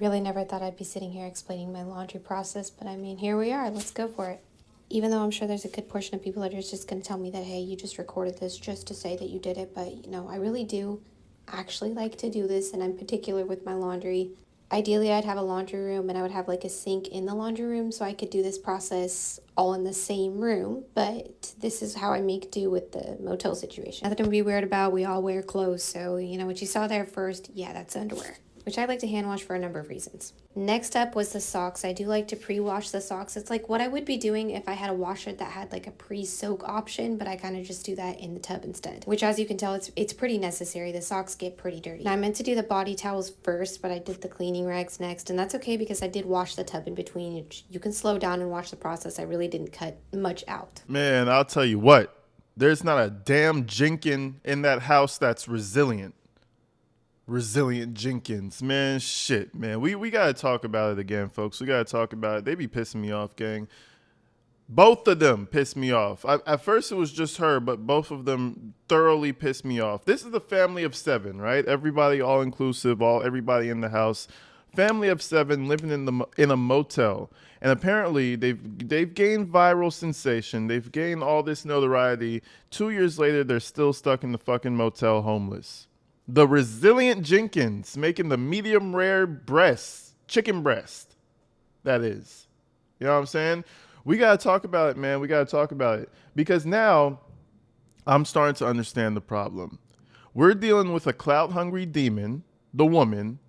Really never thought I'd be sitting here explaining my laundry process, but I mean, here we are. Let's go for it. Even though I'm sure there's a good portion of people that are just going to tell me that, hey, you just recorded this just to say that you did it, but I really do actually like to do this, and I'm particular with my laundry. Ideally, I'd have a laundry room and I would have like a sink in the laundry room so I could do this process all in the same room, but this is how I make do with the motel situation. Nothing to be weird about. We all wear clothes, so what you saw there first, yeah, that's underwear, which I like to hand wash for a number of reasons. Next up was the socks. I do like to pre-wash the socks. It's like what I would be doing if I had a washer that had like a pre-soak option, but I kind of just do that in the tub instead, which as you can tell, it's pretty necessary. The socks get pretty dirty. Now I meant to do the body towels first, but I did the cleaning rags next, and that's okay because I did wash the tub in between. You can slow down and watch the process. I really didn't cut much out. Man, I'll tell you what. There's not a damn Jenkins in that house that's resilient. Resilient Jenkins. Man, shit, man. We got to talk about it again, folks. We got to talk about it. They be pissing me off, gang. Both of them pissed me off. At first, it was just her, but both of them thoroughly pissed me off. This is a family of 7, right? Everybody, all inclusive, everybody in the house. Family of 7 living in a motel, and apparently they've gained viral sensation. They've gained all this notoriety. 2 years later, they're still stuck in the fucking motel, homeless. The resilient Jenkins making the medium rare breast, chicken breast. That is, you know what I'm saying? We gotta talk about it, man. We gotta talk about it because now I'm starting to understand the problem. We're dealing with a clout-hungry demon, the woman.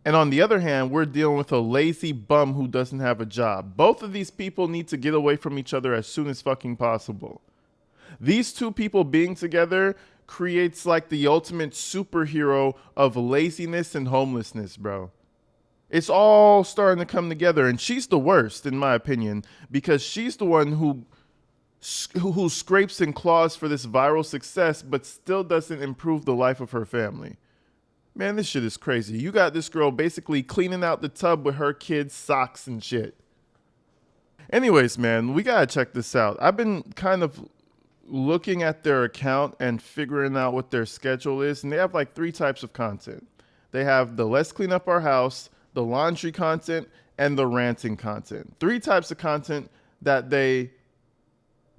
And on the other hand, we're dealing with a lazy bum who doesn't have a job. Both of these people need to get away from each other as soon as fucking possible. These two people being together creates like the ultimate superhero of laziness and homelessness, bro. It's all starting to come together, and she's the worst, in my opinion, because she's the one who scrapes and claws for this viral success, but still doesn't improve the life of her family. Man, this shit is crazy. You got this girl basically cleaning out the tub with her kids' socks and shit. Anyways, man, we gotta check this out. I've been kind of looking at their account and figuring out what their schedule is, and they have like 3 types of content. They have the let's clean up our house, the laundry content, and the ranting content. 3 types of content that they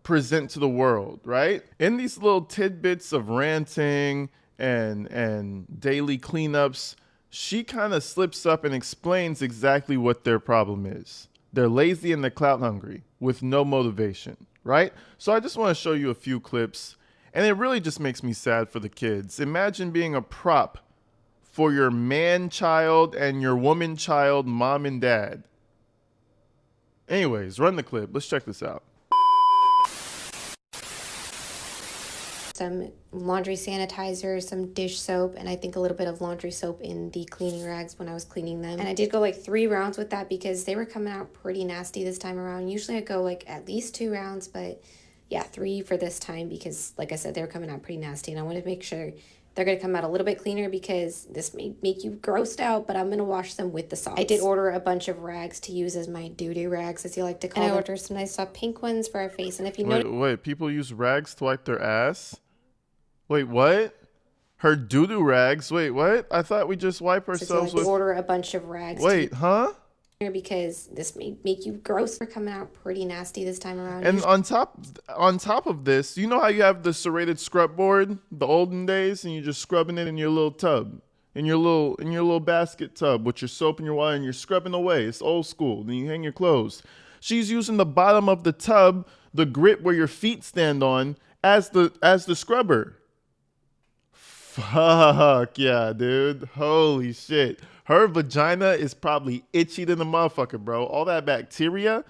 present to the world, right? In these little tidbits of ranting and daily cleanups, she kind of slips up and explains exactly what their problem is. They're lazy and they're clout hungry with no motivation, right? So I just want to show you a few clips, and it really just makes me sad for the kids. Imagine being a prop for your man child and your woman child, mom and dad. Anyways, run the clip. Let's check this out. Some laundry sanitizer, some dish soap, and I think a little bit of laundry soap in the cleaning rags when I was cleaning them. And I did go like 3 rounds with that because they were coming out pretty nasty this time around. Usually I go like at least 2 rounds, but yeah, 3 for this time because like I said, they were coming out pretty nasty, and I wanted to make sure they're going to come out a little bit cleaner because this may make you grossed out, but I'm going to wash them with the socks. I did order a bunch of rags to use as my doo-doo rags, as you like to call them. And I ordered some nice pink ones for our face. And if you notice... Wait, people use rags to wipe their ass? Wait, what? Her doo-doo rags? Wait, what? I thought we just wipe ourselves with... order a bunch of rags. Wait, huh? Because this may make you gross. They're coming out pretty nasty this time around. And on top of this, you know how you have the serrated scrub board, the olden days, and you're just scrubbing it in your little tub, in your little basket tub with your soap and your water, and you're scrubbing away. It's old school. Then you hang your clothes. She's using the bottom of the tub, the grit where your feet stand on, as the scrubber. Fuck yeah, dude. Holy shit. Her vagina is probably itchy than a motherfucker, bro. All that bacteria.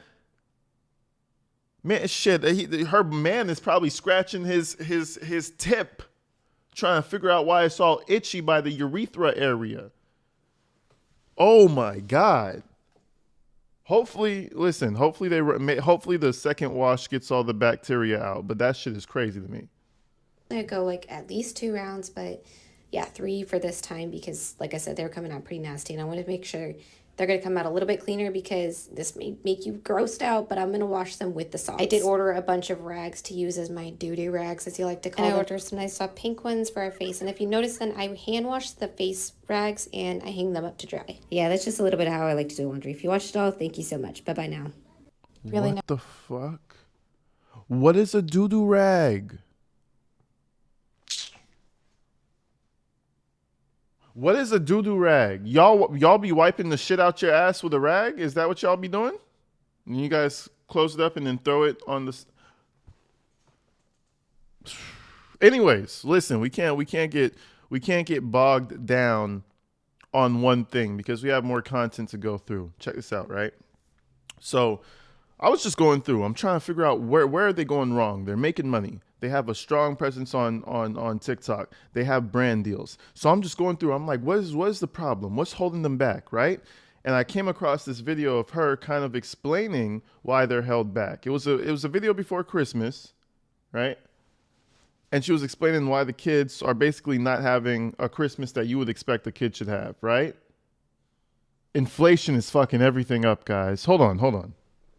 Man, shit. Her man is probably scratching his tip, trying to figure out why it's all itchy by the urethra area. Oh my God. Hopefully the second wash gets all the bacteria out, but that shit is crazy to me. I go like at least 2 rounds, but yeah, 3 for this time because like I said, they were coming out pretty nasty, and I wanted to make sure They're going to come out a little bit cleaner because this may make you grossed out, but I'm going to wash them with the sauce. I did order a bunch of rags to use as my doo-doo rags, as you like to call them. I ordered some nice pink ones for our face. And if you notice, then I hand wash the face rags and I hang them up to dry. Yeah, that's just a little bit of how I like to do laundry. If you watched it all, thank you so much. Bye-bye now. Really? What the fuck? What is a doo-doo rag? What is a doo-doo rag? Y'all be wiping the shit out your ass with a rag? Is that what y'all be doing? And you guys close it up and then throw it on the... Anyways, listen, we can't get bogged down on one thing because we have more content to go through. Check this out, right? So I was just going through. I'm trying to figure out where are they going wrong. They're making money. They have a strong presence on TikTok. They have brand deals. So I'm just going through. I'm like, what is the problem? What's holding them back, right? And I came across this video of her kind of explaining why they're held back. It was a video before Christmas, right? And she was explaining why the kids are basically not having a Christmas that you would expect a kid should have, right? Inflation is fucking everything up, guys. Hold on.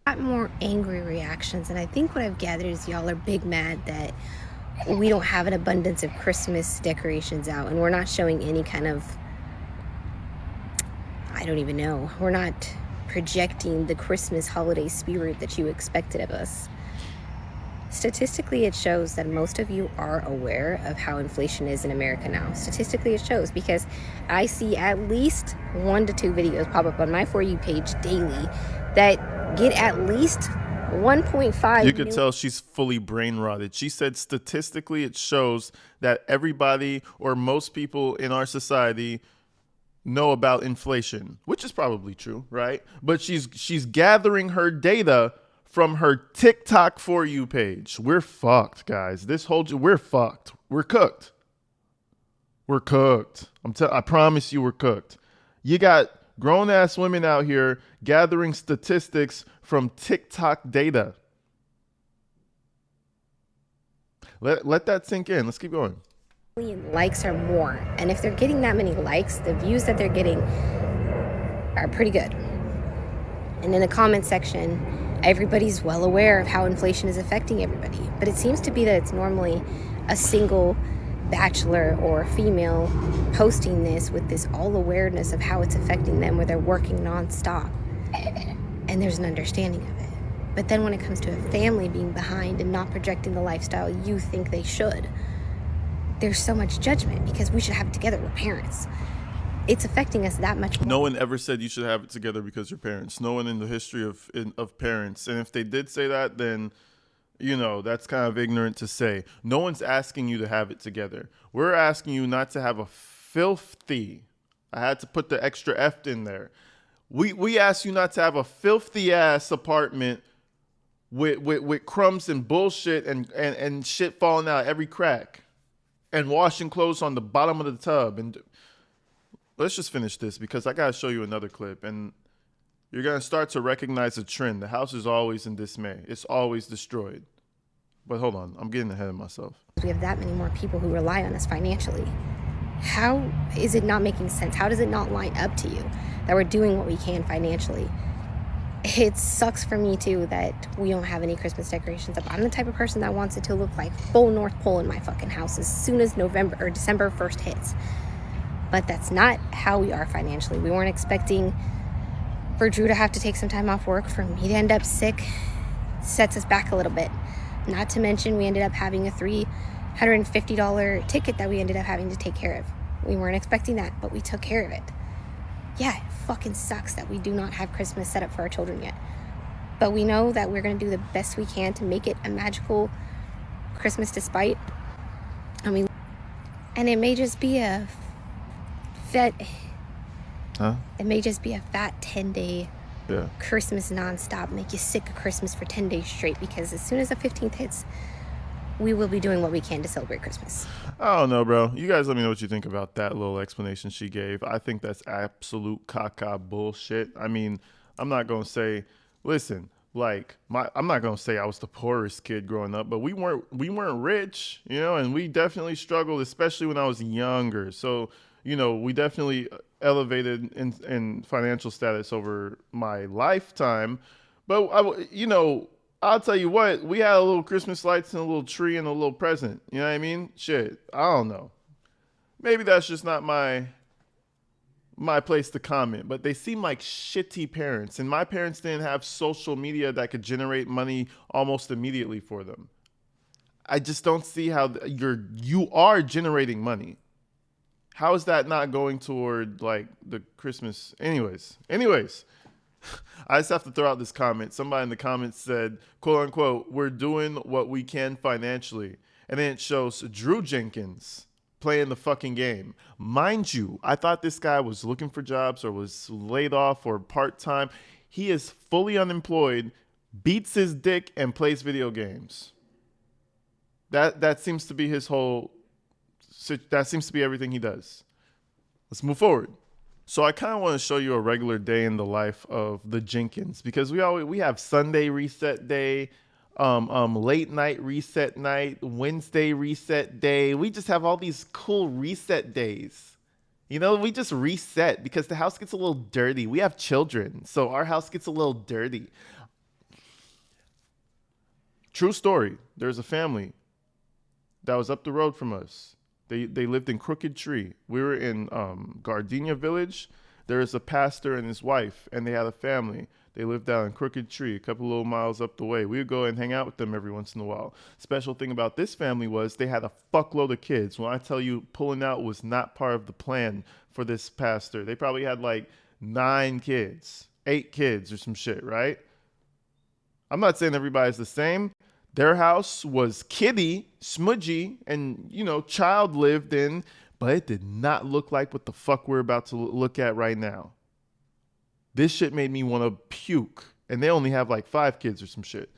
Lot more angry reactions, and I think what I've gathered is y'all are big mad that we don't have an abundance of Christmas decorations out, and we're not showing any kind of, I don't even know, we're not projecting the Christmas holiday spirit that you expected of us. Statistically, it shows that most of you are aware of how inflation is in America now. Statistically, it shows because I see at least 1 to 2 videos pop up on my For You page daily that get at least 1.5. You could tell she's fully brain rotted. She said statistically it shows that everybody or most people in our society know about inflation, which is probably true, right? But she's gathering her data from her TikTok For You page. We're fucked, guys. We're fucked. We're cooked. We're cooked. I promise you we're cooked. You got grown-ass women out here gathering statistics from TikTok data. Let that sink in. Let's keep going. Likes are more. And if they're getting that many likes, the views that they're getting are pretty good. And in the comment section, everybody's well aware of how inflation is affecting everybody. But it seems to be that it's normally a single bachelor or female posting this with this all awareness of how it's affecting them, where they're working nonstop. And there's an understanding of it. But then when it comes to a family being behind and not projecting the lifestyle you think they should, there's so much judgment because we should have it together. We're parents. It's affecting us that much more. No one ever said you should have it together because you're parents. No one in the history of parents. And if they did say that, then, you know, that's kind of ignorant to say. No one's asking you to have it together. We're asking you not to have a filthy, I had to put the extra F in there. We ask you not to have a filthy ass apartment with crumbs and bullshit and shit falling out every crack and washing clothes on the bottom of the tub. And let's just finish this because I got to show you another clip and you're going to start to recognize a trend. The house is always in dismay. It's always destroyed. But hold on, I'm getting ahead of myself. We have that many more people who rely on us financially. How is it not making sense? How does it not line up to you that we're doing what we can financially? It sucks for me too that we don't have any Christmas decorations up. I'm the type of person that wants it to look like full North Pole in my fucking house as soon as November or December 1st hits. But that's not how we are financially. We weren't expecting for Drew to have to take some time off work, for me to end up sick. Sets us back a little bit. Not to mention we ended up having a $350 ticket that we ended up having to take care of. We weren't expecting that, but we took care of it. Yeah, it fucking sucks that we do not have Christmas set up for our children yet. But we know that we're going to do the best we can to make it a magical Christmas despite. And it may just be a fat... Huh? It may just be a fat 10-day Christmas nonstop, make you sick of Christmas for 10 days straight, because as soon as the 15th hits, we will be doing what we can to celebrate Christmas. I don't know, bro. You guys let me know what you think about that little explanation she gave. I think that's absolute caca bullshit. I mean, I'm not going to say, listen, like, I'm not going to say I was the poorest kid growing up, but we weren't rich, you know, and we definitely struggled, especially when I was younger. So, you know, we definitely elevated in financial status over my lifetime. But I'll tell you what, we had a little Christmas lights and a little tree and a little present. You know what I mean? Shit, I don't know. Maybe that's just not my place to comment, but they seem like shitty parents. And my parents didn't have social media that could generate money almost immediately for them. I just don't see how you are generating money. How is that not going toward like the Christmas? Anyways, I just have to throw out this comment. Somebody in the comments said, quote unquote, we're doing what we can financially. And then it shows Drew Jenkins playing the fucking game. Mind you, I thought this guy was looking for jobs or was laid off or part-time. He is fully unemployed, beats his dick, and plays video games. That seems to be his whole, that seems to be everything he does. Let's move forward. So I kind of want to show you a regular day in the life of the Jenkins, because we have Sunday reset day, late night reset night, Wednesday reset day. We just have all these cool reset days. You know, we just reset because the house gets a little dirty. We have children, so our house gets a little dirty. True story. There's a family that was up the road from us. They lived in Crooked Tree. We were in Gardenia Village. There's a pastor and his wife, and they had a family. They lived down in Crooked Tree, a couple little miles up the way. We would go and hang out with them every once in a while. Special thing about this family was they had a fuckload of kids. When I tell you pulling out was not part of the plan for this pastor, they probably had like 9 kids, 8 kids or some shit, right? I'm not saying everybody's the same. Their house was kitty, smudgy, and, child lived in, but it did not look like what the fuck we're about to look at right now. This shit made me want to puke. And they only have like 5 kids or some shit.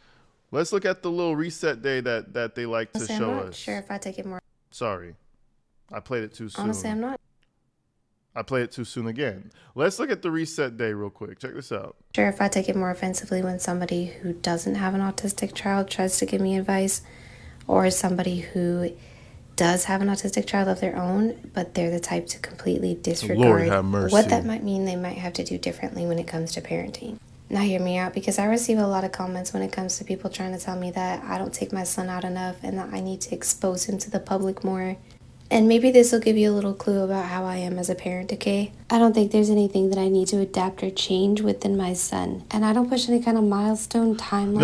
Let's look at the little reset day that they like to show I'm not us. sure if I take it more. Sorry. I played it too soon. Honestly, I'm not I played it too soon again. Let's look at the reset day real quick. Check this out. sure if I take it more offensively when somebody who doesn't have an autistic child tries to give me advice, or somebody who does have an autistic child of their own, but they're the type to completely disregard Lord have mercy. what that might mean. They might have to do differently when it comes to parenting. Now hear me out, because I receive a lot of comments when it comes to people trying to tell me that I don't take my son out enough and that I need to expose him to the public more. And maybe this will give you a little clue about how I am as a parent, okay? I don't think there's anything that I need to adapt or change within my son. And I don't push any kind of milestone timeline.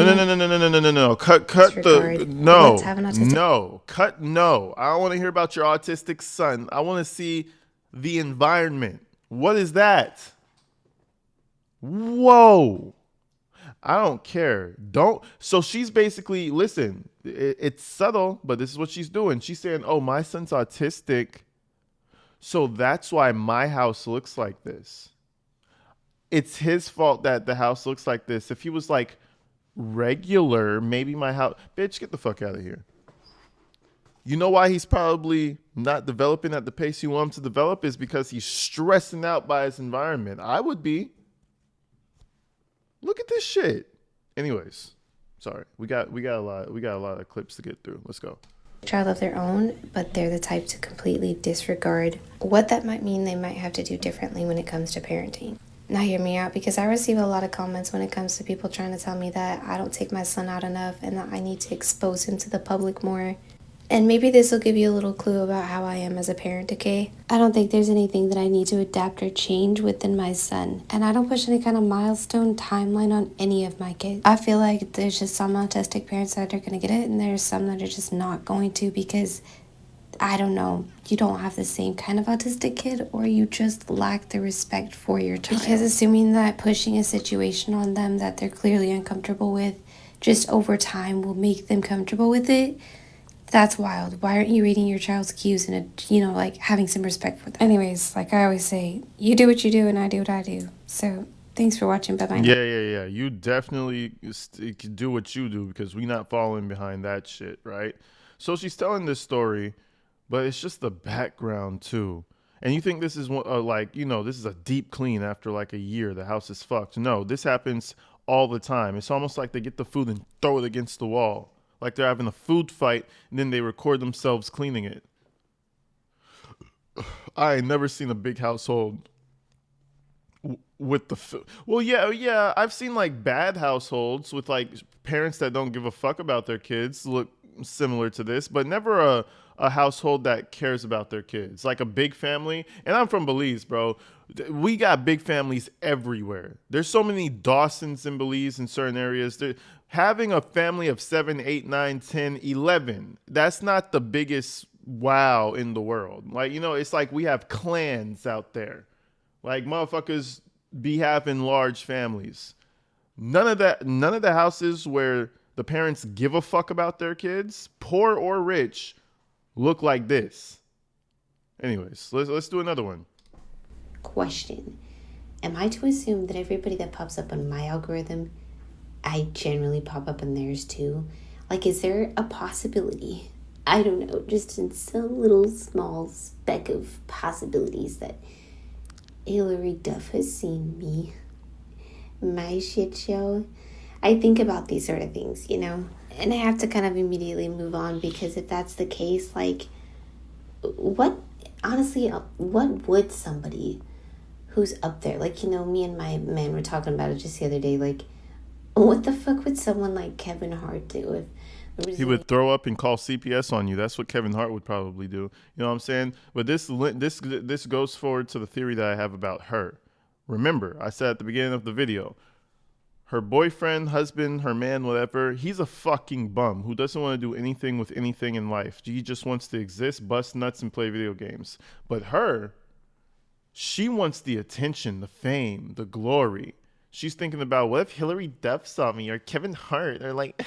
No. Cut the, Let's have an autistic- no. I don't want to hear about your autistic son. I want to see the environment. What is that? Whoa. I don't care. So she's basically, listen, it's subtle, but this is what she's doing. She's saying, oh, my son's autistic, so that's why my house looks like this. It's his fault that the house looks like this. If he was like regular, maybe my house, bitch, get the fuck out of here. You know why he's probably not developing at the pace you want him to develop is because he's stressing out by his environment. I would be. Look at this shit. Anyways, sorry. We got a lot of clips to get through. Let's go. Child of their own, but they're the type to completely disregard what that might mean. They might have to do differently when it comes to parenting. Now hear me out, because I receive a lot of comments when it comes to people trying to tell me that I don't take my son out enough and that I need to expose him to the public more. And maybe this will give you a little clue about how I am as a parent, okay? I don't think there's anything that I need to adapt or change within my son. And I don't push any kind of milestone timeline on any of my kids. I feel like there's just some autistic parents that are going to get it, and there's some that are just not going to, because, I don't know, you don't have the same kind of autistic kid, or you just lack the respect for your child. Because assuming that pushing a situation on them that they're clearly uncomfortable with just over time will make them comfortable with it, that's wild. Why aren't you reading your child's cues and, like having some respect for them? Anyways, like I always say, you do what you do and I do what I do. So thanks for watching. Bye-bye. Yeah. You definitely do what you do, because we not following behind that shit, right? So she's telling this story, but it's just the background too. And you think this is this is a deep clean after like a year, the house is fucked. No, this happens all the time. It's almost like they get the food and throw it against the wall. Like they're having a food fight, and then they record themselves cleaning it. I ain't never seen a big household with the well, yeah, I've seen like bad households with like parents that don't give a fuck about their kids look similar to this, but never a household that cares about their kids, like a big family. And I'm from Belize, bro. We got big families everywhere. There's so many Dawsons in Belize in certain areas. Having a family of 7, 8, 9, 10, 11, that's not the biggest wow in the world. Like, it's like we have clans out there. Like motherfuckers be having large families. None of the houses where the parents give a fuck about their kids, poor or rich, look like this. Anyways, let's do another one. Question. Am I to assume that everybody that pops up on my algorithm, I generally pop up on theirs too? Like, is there a possibility, I don't know, just in some little small speck of possibilities, that Hilary Duff has seen me, my shit show? I think about these sort of things, and I have to kind of immediately move on, because if that's the case, like, what would somebody who's up there, like, me and my man were talking about it just the other day, like, what the fuck would someone like Kevin Hart do if he would throw up and call CPS on you? That's what Kevin Hart would probably do. You know what I'm saying? But this goes forward to the theory that I have about her. Remember, I said at the beginning of the video, her boyfriend, husband, her man, whatever, he's a fucking bum who doesn't want to do anything with anything in life. He just wants to exist, bust nuts, and play video games. But her, she wants the attention, the fame, the glory. She's thinking about, what if Hilary Duff saw me, or Kevin Hart, or like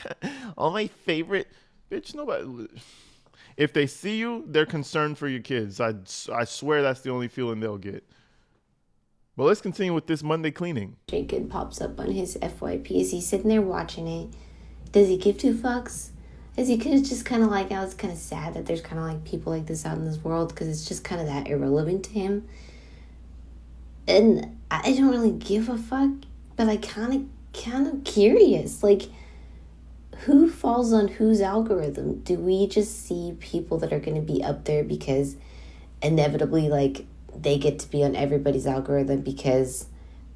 all my favorite. Bitch, nobody. If they see you, they're concerned for your kids. I swear that's the only feeling they'll get. But let's continue with this Monday cleaning. Jenkins pops up on his FYP. Is he sitting there watching it? Does he give two fucks? Is he just kind of like, it's kind of sad that there's kind of like people like this out in this world, because it's just kind of that irrelevant to him. And I don't really give a fuck, but I kind of curious, like, who falls on whose algorithm? Do we just see people that are going to be up there because inevitably, like, they get to be on everybody's algorithm because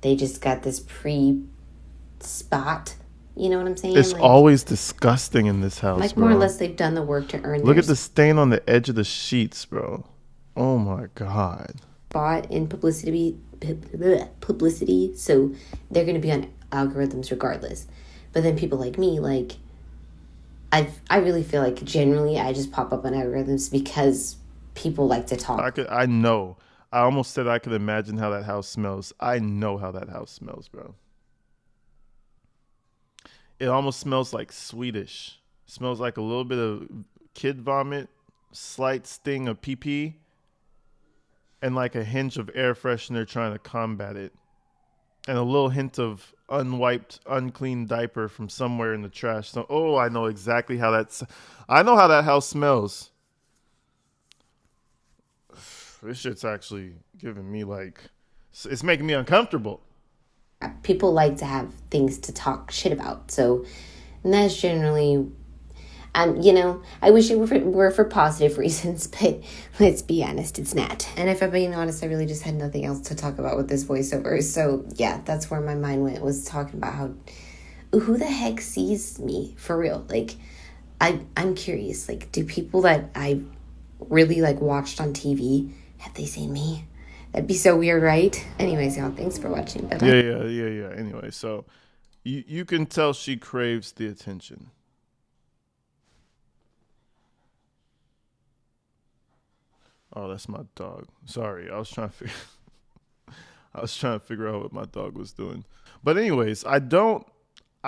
they just got this spot? You know what I'm saying? It's like, always disgusting in this house, like, bro. more or less, they've done the work to earn. Look at the stain on the edge of the sheets, bro. Oh my god. Bought in publicity, so they're going to be on algorithms regardless. But then people like me, like, I really feel like generally I just pop up on algorithms because people like to talk. I know. I almost said I could imagine how that house smells. I know how that house smells, bro. It almost smells like Swedish. It smells like a little bit of kid vomit, slight sting of pee-pee, and like a hinge of air freshener trying to combat it. And a little hint of unwiped, unclean diaper from somewhere in the trash. So, I know exactly how I know how that house smells. This shit's actually giving me it's making me uncomfortable. People like to have things to talk shit about. So, and that's generally, I wish it were for positive reasons, but let's be honest, it's not. And if I'm being honest, I really just had nothing else to talk about with this voiceover. So yeah, that's where my mind went, was talking about how, who the heck sees me for real? Like, I'm curious, like, do people that I really like watched on TV, have they seen me? That'd be so weird, right? Anyways, y'all, thanks for watching. Bye-bye. Yeah. Anyway, so you can tell she craves the attention. Oh, that's my dog. Sorry, I was trying to figure out what my dog was doing. But anyways, I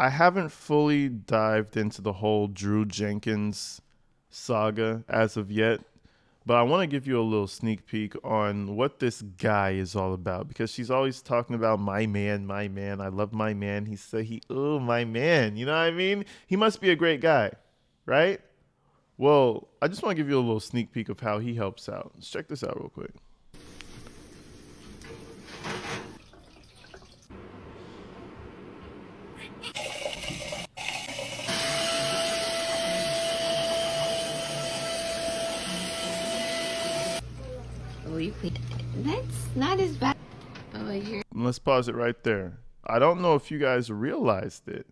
haven't fully dived into the whole Drew Jenkins saga as of yet. But I want to give you a little sneak peek on what this guy is all about, because she's always talking about my man. I love my man. My man. You know what I mean? He must be a great guy, right? Well, I just want to give you a little sneak peek of how he helps out. Let's check this out real quick. That's not as bad. Oh, I hear. let's pause it right there. I don't know if you guys realized it,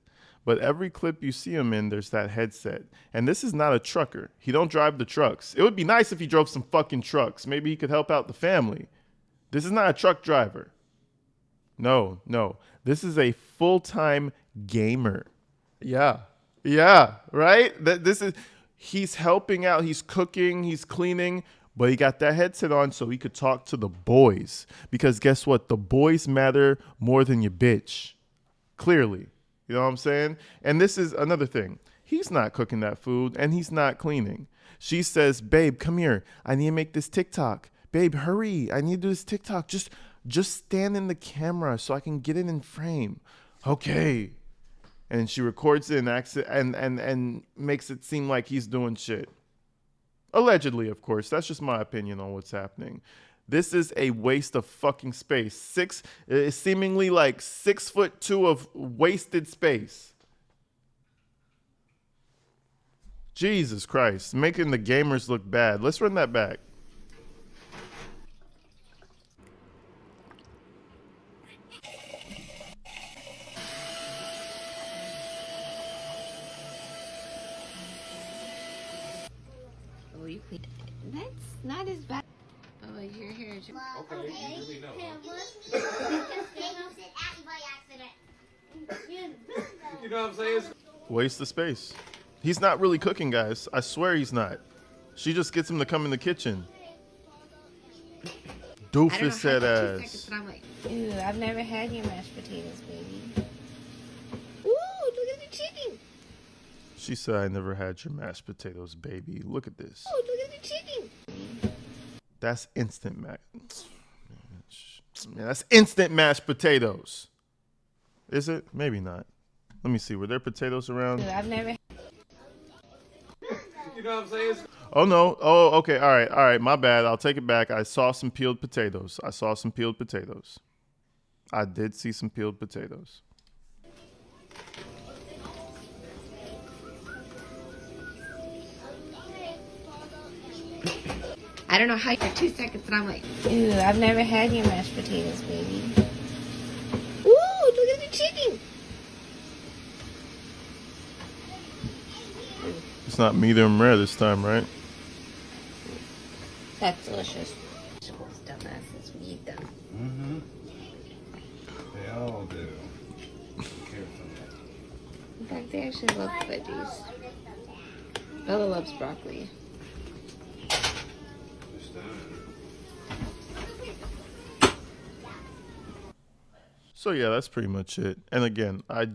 but every clip you see him in, there's that headset. And this is not a trucker. He don't drive the trucks. It would be nice if he drove some fucking trucks. Maybe he could help out the family. This is not a truck driver. No, no. This is a full-time gamer. Yeah. Yeah, right? He's helping out, he's cooking, he's cleaning, but he got that headset on so he could talk to the boys. Because guess what? The boys matter more than your bitch. Clearly. You know what I'm saying? And this is another thing. He's not cooking that food and he's not cleaning. She says, "Babe, come here. I need to make this TikTok. Babe, hurry. I need to do this TikTok. Just stand in the camera so I can get it in frame." Okay. And she records it and acts it and makes it seem like he's doing shit. Allegedly, of course. That's just my opinion on what's happening. This is a waste of fucking space. Seemingly like 6'2" of wasted space. Jesus Christ. Making the gamers look bad. Let's run that back. Oh, you clean. That's not as bad. Oh, your hair is. Okay, you really know. Huh? You know what I'm saying? Waste of space. He's not really cooking, guys. I swear he's not. She just gets him to come in the kitchen. Doofus head ass. I'm like, ew, I've never had your mashed potatoes, baby. Ooh, look at the chicken. She said, "I never had your mashed potatoes, baby. Look at this." Oh, look at the chicken. That's instant Man, that's instant mashed potatoes. Is it? Maybe not. Let me see. Were there potatoes around? Ew, I've never. You know what I'm saying? Oh, no. Oh, okay. All right. All right. My bad. I'll take it back. I saw some peeled potatoes. I did see some peeled potatoes. I don't know how for 2 seconds, and I'm like, ew, I've never had your mashed potatoes, baby. Ooh, look at the chicken. It's not medium rare this time, right? That's delicious. Dumbasses, we eat them. Mm-hmm. They all do. In fact, they actually love veggies. Bella loves broccoli. So yeah, that's pretty much it. And again, I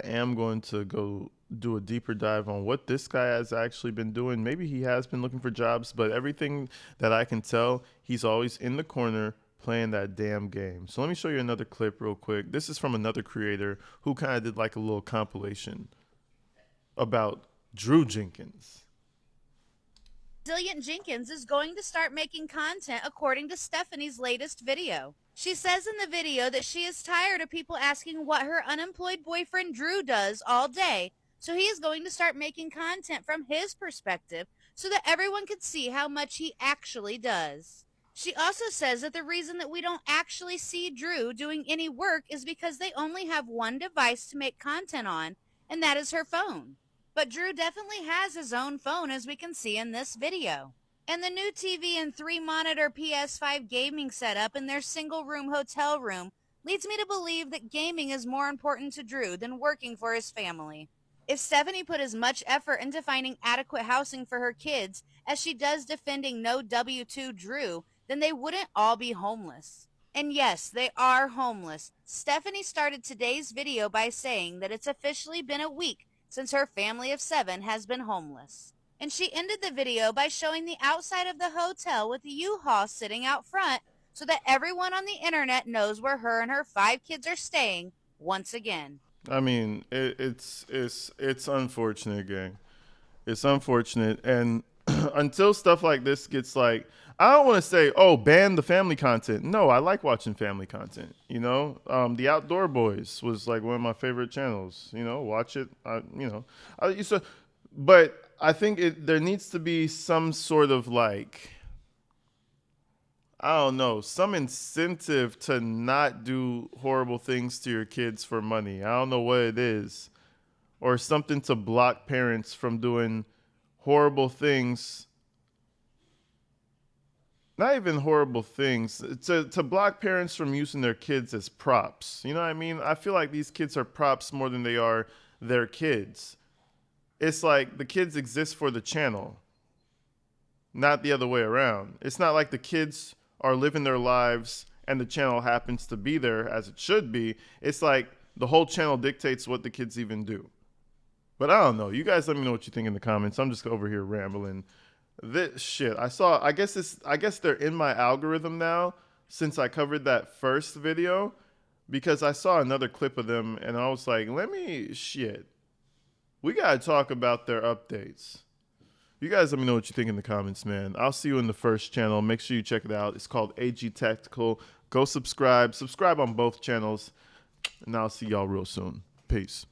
am going to go do a deeper dive on what this guy has actually been doing. Maybe he has been looking for jobs, but everything that I can tell, he's always in the corner playing that damn game. So let me show you another clip real quick. This is from another creator who kind of did like a little compilation about Drew Jenkins. Jenkins is going to start making content according to Stephanie's latest video. She says in the video that she is tired of people asking what her unemployed boyfriend Drew does all day, so he is going to start making content from his perspective so that everyone can see how much he actually does. She also says that the reason that we don't actually see Drew doing any work is because they only have one device to make content on, and that is her phone. But Drew definitely has his own phone, as we can see in this video. And the new TV and 3-monitor PS5 gaming setup in their single-room hotel room leads me to believe that gaming is more important to Drew than working for his family. If Stephanie put as much effort into finding adequate housing for her kids as she does defending no W-2 Drew, then they wouldn't all be homeless. And yes, they are homeless. Stephanie started today's video by saying that it's officially been a week since her family of 7 has been homeless. And she ended the video by showing the outside of the hotel with the U-Haul sitting out front so that everyone on the internet knows where her and her 5 kids are staying once again. I mean, it's unfortunate, gang. It's unfortunate, and until stuff like this gets like, I don't want to say, oh, ban the family content. No, I like watching family content. You know, the Outdoor Boys was like one of my favorite channels. You know, watch it. But I think there needs to be some sort of like, I don't know, some incentive to not do horrible things to your kids for money. I don't know what it is. Or something to block parents from doing horrible things. Not even horrible things. To block parents from using their kids as props. You know what I mean? I feel like these kids are props more than they are their kids. It's like the kids exist for the channel, not the other way around. It's not like the kids are living their lives and the channel happens to be there as it should be. It's like the whole channel dictates what the kids even do. But I don't know. You guys let me know what you think in the comments. I'm just over here rambling. This shit. I guess they're in my algorithm now since I covered that first video because I saw another clip of them and I was like, we got to talk about their updates. You guys let me know what you think in the comments, man. I'll see you in the first channel. Make sure you check it out. It's called AG Tactical. Go subscribe. Subscribe on both channels. And I'll see y'all real soon. Peace.